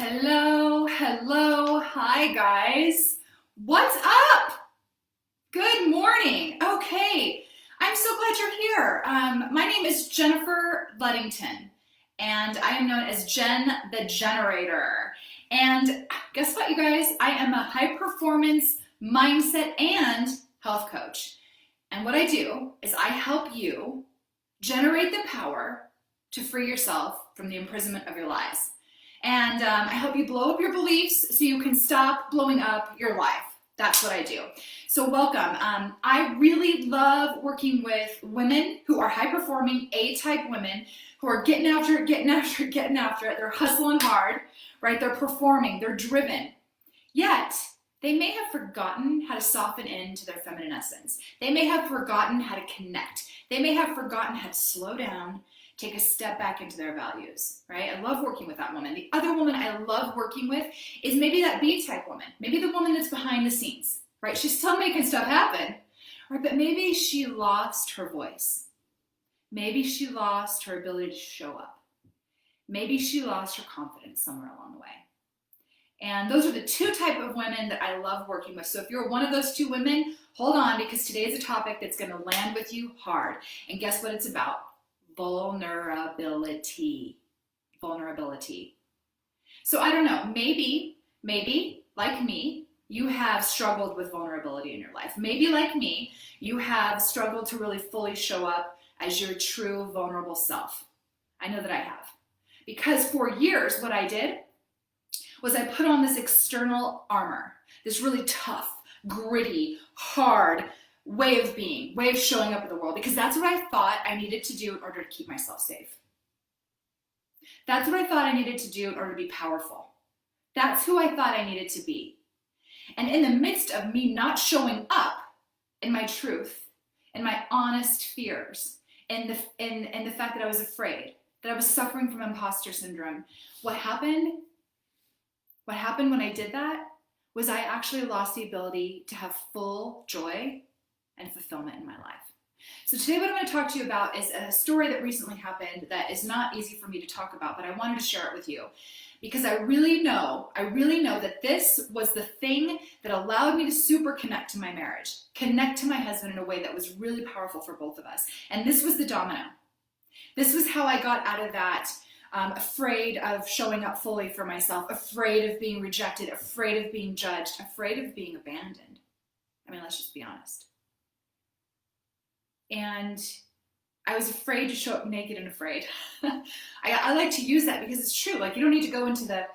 Hello, hi guys. What's up? Good morning. Okay, I'm so glad you're here. My name is Jennifer Luddington, and I am known as Jen the Generator. And guess what, you guys? I am a high performance mindset and health coach. And what I do is I help you generate the power to free yourself from the imprisonment of your lies. And I help you blow up your beliefs so you can stop blowing up your life. That's what I do. So welcome. I really love working with women who are high-performing A-type women who are getting after it. They're hustling hard, right? They're performing. They're driven. Yet, they may have forgotten how to soften into their feminine essence. They may have forgotten how to connect. They may have forgotten how to slow down, take a step back into their values, right? I love working with that woman. The other woman I love working with is maybe that B-type woman, maybe the woman that's behind the scenes, right? She's still making stuff happen, right? But maybe she lost her voice. Maybe she lost her ability to show up. Maybe she lost her confidence somewhere along the way. And those are the two type of women that I love working with. So if you're one of those two women, hold on, because today is a topic that's going to land with you hard. And guess what it's about? Vulnerability. So I don't know, maybe, like me, you have struggled with vulnerability in your life. Maybe like me, you have struggled to really fully show up as your true vulnerable self. I know that I have. Because for years, what I did was I put on this external armor, this really tough, gritty, hard way of being, way of showing up in the world, because that's what I thought I needed to do in order to keep myself safe. That's what I thought I needed to do in order to be powerful. That's who I thought I needed to be. And in the midst of me not showing up in my truth, in my honest fears, and the fact that I was afraid, that I was suffering from imposter syndrome, what happened when I did that was I actually lost the ability to have full joy and fulfillment in my life. So today what I'm going to talk to you about is a story that recently happened that is not easy for me to talk about, but I wanted to share it with you because I really know that this was the thing that allowed me to super connect to my marriage, connect to my husband in a way that was really powerful for both of us. And this was the domino. This was how I got out of that afraid of showing up fully for myself, afraid of being rejected, afraid of being judged, afraid of being abandoned. I mean, let's just be honest. And I was afraid to show up naked and afraid. I like to use that because it's true. Like, you don't need to go into the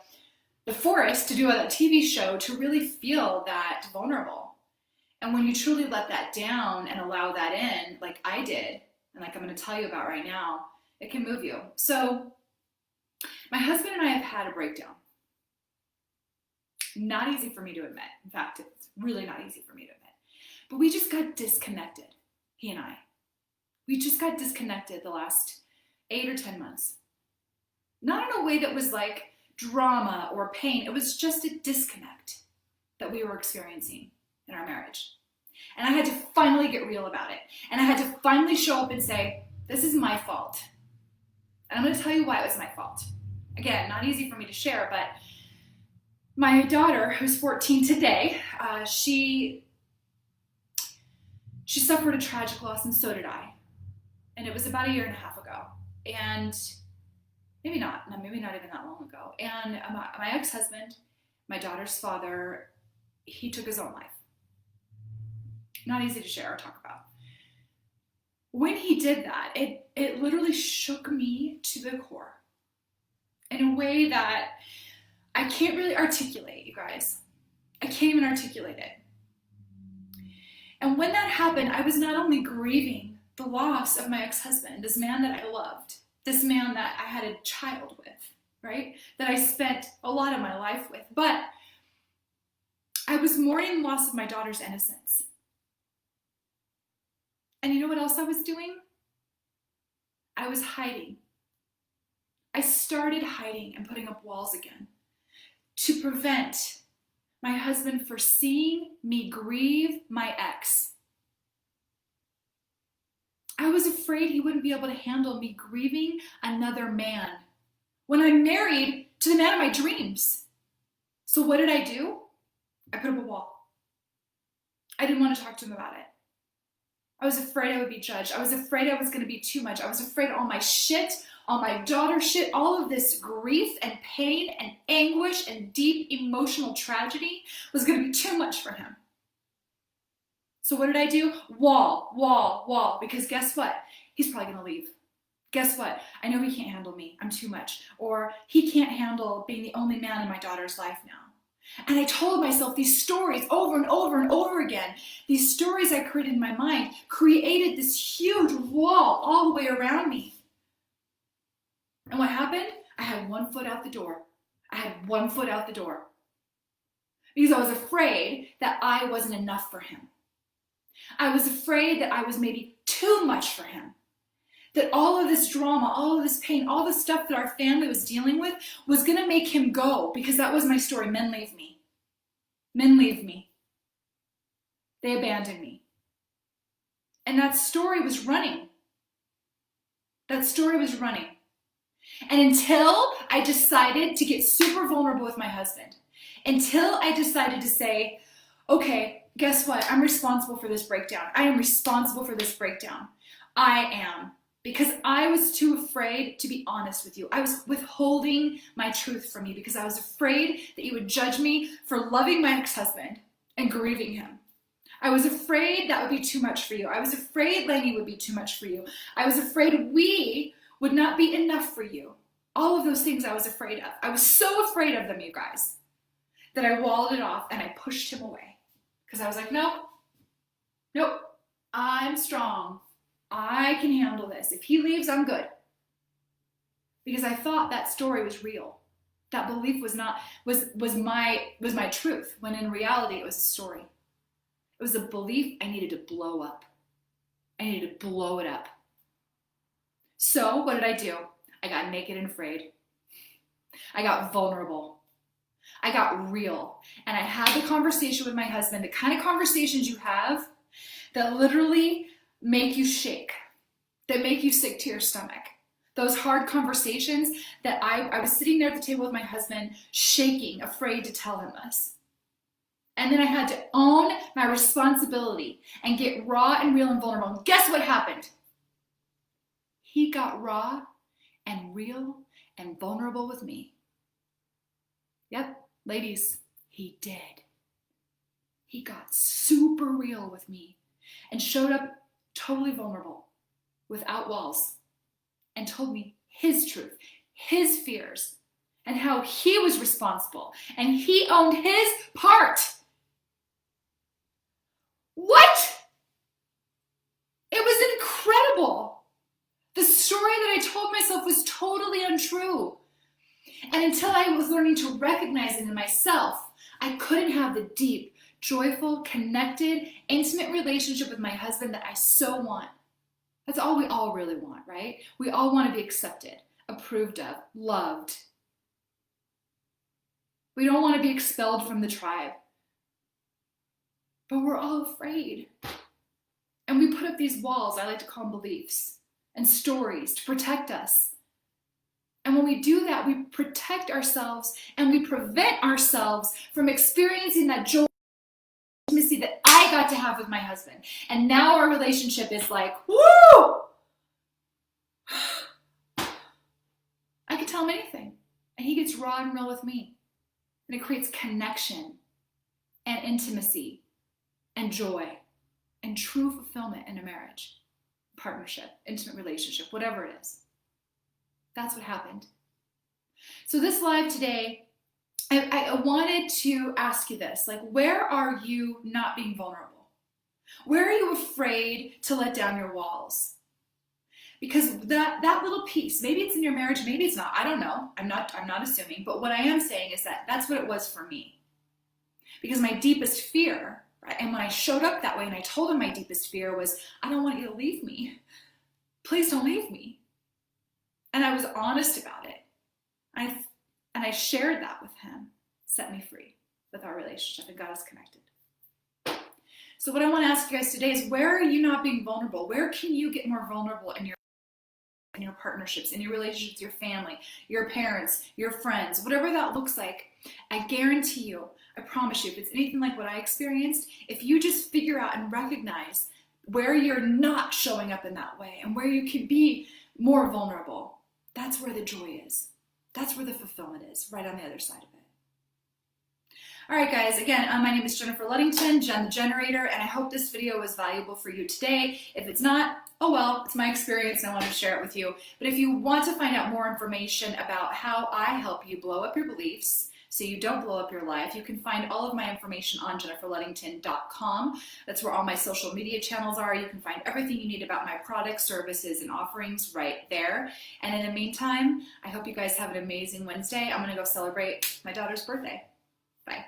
forest to do a TV show to really feel that vulnerable. And when you truly let that down and allow that in, like I did, and like I'm going to tell you about right now, it can move you. So my husband and I have had a breakdown. Not easy for me to admit. In fact, it's really not easy for me to admit. But we just got disconnected, he and I. We just got disconnected the last 8 or 10 months. Not in a way that was like drama or pain. It was just a disconnect that we were experiencing in our marriage. And I had to finally get real about it. And I had to finally show up and say, this is my fault. And I'm going to tell you why it was my fault. Again, not easy for me to share, but my daughter, who's 14 today, she suffered a tragic loss, and so did I. And it was about 1.5 years ago. And maybe not even that long ago. And my ex-husband, my daughter's father, he took his own life. Not easy to share or talk about. When he did that, it literally shook me to the core in a way that I can't really articulate, you guys. I can't even articulate it. And when that happened, I was not only grieving the loss of my ex-husband, this man that I loved, this man that I had a child with, right? That I spent a lot of my life with, but I was mourning the loss of my daughter's innocence. And you know what else I was doing? I was hiding. I started hiding and putting up walls again to prevent my husband from seeing me grieve my ex. I was afraid he wouldn't be able to handle me grieving another man when I'm married to the man of my dreams. So what did I do? I put up a wall. I didn't want to talk to him about it. I was afraid I would be judged. I was afraid I was going to be too much. I was afraid all my shit, all my daughter shit, all of this grief and pain and anguish and deep emotional tragedy was going to be too much for him. So what did I do? Wall, wall, wall. Because guess what? He's probably going to leave. Guess what? I know he can't handle me. I'm too much. Or he can't handle being the only man in my daughter's life now. And I told myself these stories over and over and over again. These stories I created in my mind created this huge wall all the way around me. And what happened? I had 1 foot out the door. I had 1 foot out the door. Because I was afraid that I wasn't enough for him. I was afraid that I was maybe too much for him. That all of this drama, all of this pain, all the stuff that our family was dealing with was going to make him go, because that was my story. Men leave me. Men leave me. They abandon me. And that story was running. That story was running. And until I decided to get super vulnerable with my husband, until I decided to say, okay, guess what? I'm responsible for this breakdown. I am responsible for this breakdown. I am. Because I was too afraid to be honest with you. I was withholding my truth from you because I was afraid that you would judge me for loving my ex-husband and grieving him. I was afraid that would be too much for you. I was afraid Lainey would be too much for you. I was afraid we would not be enough for you. All of those things I was afraid of. I was so afraid of them, you guys, that I walled it off and I pushed him away. Because I was like, nope, I'm strong. I can handle this. If he leaves, I'm good. Because I thought that story was real. That belief was my truth, when in reality it was a story. It was a belief I needed to blow up. I needed to blow it up. So what did I do? I got naked and afraid. I got vulnerable. I got real. And I had the conversation with my husband, the kind of conversations you have that literally make you shake, that make you sick to your stomach. Those hard conversations that I was sitting there at the table with my husband, shaking, afraid to tell him this. And then I had to own my responsibility and get raw and real and vulnerable. And guess what happened? He got raw and real and vulnerable with me. Yep, ladies, he did. He got super real with me and showed up totally vulnerable, without walls, and told me his truth, his fears, and how he was responsible, and he owned his part. What? It was incredible. The story that I told myself was totally untrue. And until I was learning to recognize it in myself, I couldn't have the deep, joyful, connected, intimate relationship with my husband that I so want. That's all we all really want, right? We all want to be accepted, approved of, loved. We don't want to be expelled from the tribe. But we're all afraid. And we put up these walls, I like to call them beliefs, and stories to protect us. And when we do that, we protect ourselves and we prevent ourselves from experiencing that joy intimacy that I got to have with my husband. And now our relationship is like, woo! I can tell him anything. And he gets raw and real with me. And it creates connection and intimacy and joy and true fulfillment in a marriage, partnership, intimate relationship, whatever it is. That's what happened. So this live today, I wanted to ask you this, like, where are you not being vulnerable? Where are you afraid to let down your walls? Because that little piece, maybe it's in your marriage, maybe it's not, I don't know. I'm not assuming, but what I am saying is that that's what it was for me. Because my deepest fear, right, and when I showed up that way and I told him my deepest fear was, I don't want you to leave me. Please don't leave me. And I was honest about it. And I shared that with him, set me free with our relationship, and got us connected. So what I want to ask you guys today is, where are you not being vulnerable? Where can you get more vulnerable in your in your partnerships, in your relationships, your family, your parents, your friends, whatever that looks like, I guarantee you, I promise you, if it's anything like what I experienced, if you just figure out and recognize where you're not showing up in that way and where you can be more vulnerable, that's where the joy is. That's where the fulfillment is, right on the other side of it. All right, guys, again, my name is Jennifer Ludington, Jen the Generator, and I hope this video was valuable for you today. If it's not, oh well, it's my experience and I want to share it with you. But if you want to find out more information about how I help you blow up your beliefs so you don't blow up your life, you can find all of my information on jenniferludington.com. That's where all my social media channels are. You can find everything you need about my products, services, and offerings right there. And in the meantime, I hope you guys have an amazing Wednesday. I'm going to go celebrate my daughter's birthday. Bye.